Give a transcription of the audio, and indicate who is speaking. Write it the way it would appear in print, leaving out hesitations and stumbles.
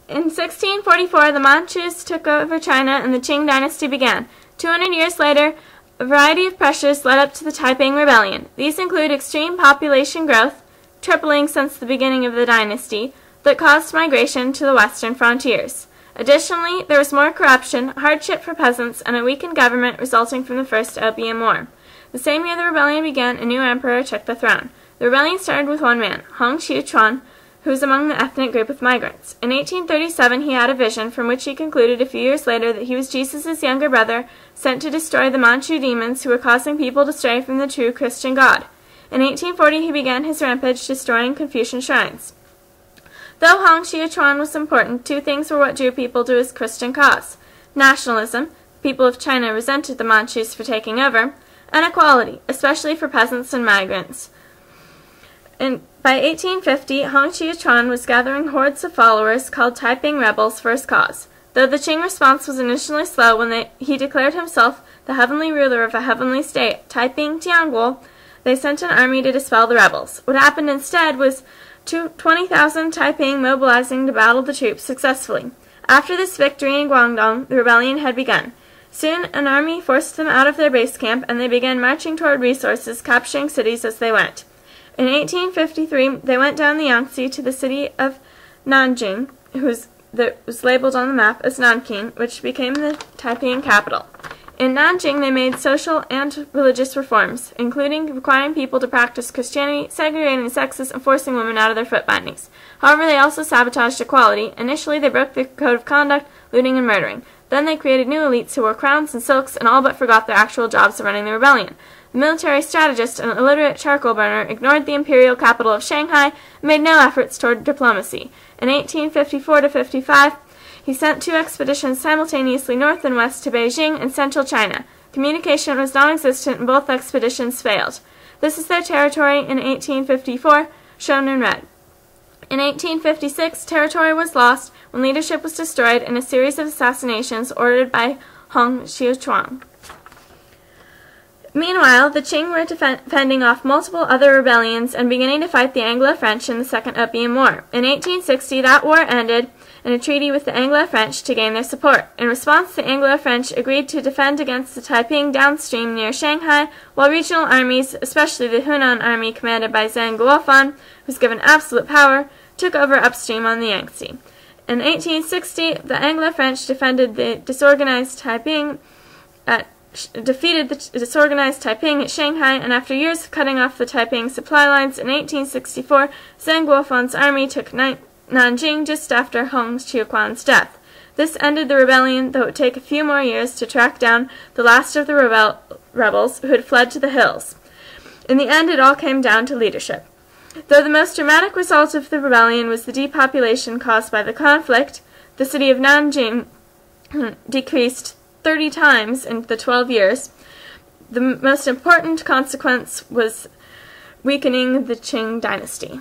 Speaker 1: In 1644, the Manchus took over China and the Qing dynasty began. 200 years later, a variety of pressures led up to the Taiping Rebellion. These include extreme population growth, tripling since the beginning of the dynasty, that caused migration to the western frontiers. Additionally, there was more corruption, hardship for peasants, and a weakened government resulting from the First Opium War. The same year the rebellion began, a new emperor took the throne. The rebellion started with one man, Hong Xiuquan, who was among the ethnic group of migrants. In 1837, he had a vision from which he concluded a few years later that he was Jesus' younger brother, sent to destroy the Manchu demons who were causing people to stray from the true Christian God. In 1840, he began his rampage, destroying Confucian shrines. Though Hong Xiuquan was important, two things were what drew people to his Christian cause: nationalism — people of China resented the Manchus for taking over — and equality, especially for peasants and migrants. By 1850, Hong Xiuquan was gathering hordes of followers called Taiping rebels for his cause. Though the Qing response was initially slow when he declared himself the heavenly ruler of a heavenly state, Taiping Tianguo, they sent an army to dispel the rebels. What happened instead was 20,000 Taiping mobilizing to battle the troops successfully. After this victory in Guangdong, the rebellion had begun. Soon, an army forced them out of their base camp, and they began marching toward resources, capturing cities as they went. In 1853, they went down the Yangtze to the city of Nanjing, that was labeled on the map as Nanking, which became the Taiping capital. In Nanjing, they made social and religious reforms, including requiring people to practice Christianity, segregating the sexes, and forcing women out of their foot bindings. However, they also sabotaged equality. Initially, they broke the code of conduct, looting and murdering. Then they created new elites who wore crowns and silks and all but forgot their actual jobs of running the rebellion. The military strategist and illiterate charcoal burner ignored the imperial capital of Shanghai and made no efforts toward diplomacy. In 1854–55, he sent two expeditions simultaneously north and west to Beijing and central China. Communication was non-existent and both expeditions failed. This is their territory in 1854, shown in red. In 1856, territory was lost when leadership was destroyed in a series of assassinations ordered by Hong Xiuquan. Meanwhile, the Qing were fending off multiple other rebellions and beginning to fight the Anglo-French in the Second Opium War. In 1860, that war ended in a treaty with the Anglo-French to gain their support. In response, the Anglo-French agreed to defend against the Taiping downstream near Shanghai, while regional armies, especially the Hunan army commanded by Zhang Guofan, who was given absolute power, took over upstream on the Yangtze. In 1860, the Anglo-French defeated the disorganized Taiping at Shanghai, and after years of cutting off the Taiping supply lines, in 1864, Zhang Guofan's army took Nanjing just after Hong Xiuquan's death. This ended the rebellion, though it would take a few more years to track down the last of the rebels who had fled to the hills. In the end, it all came down to leadership. Though the most dramatic result of the rebellion was the depopulation caused by the conflict, the city of Nanjing decreased 30 times in the 12 years. The most important consequence was weakening the Qing dynasty.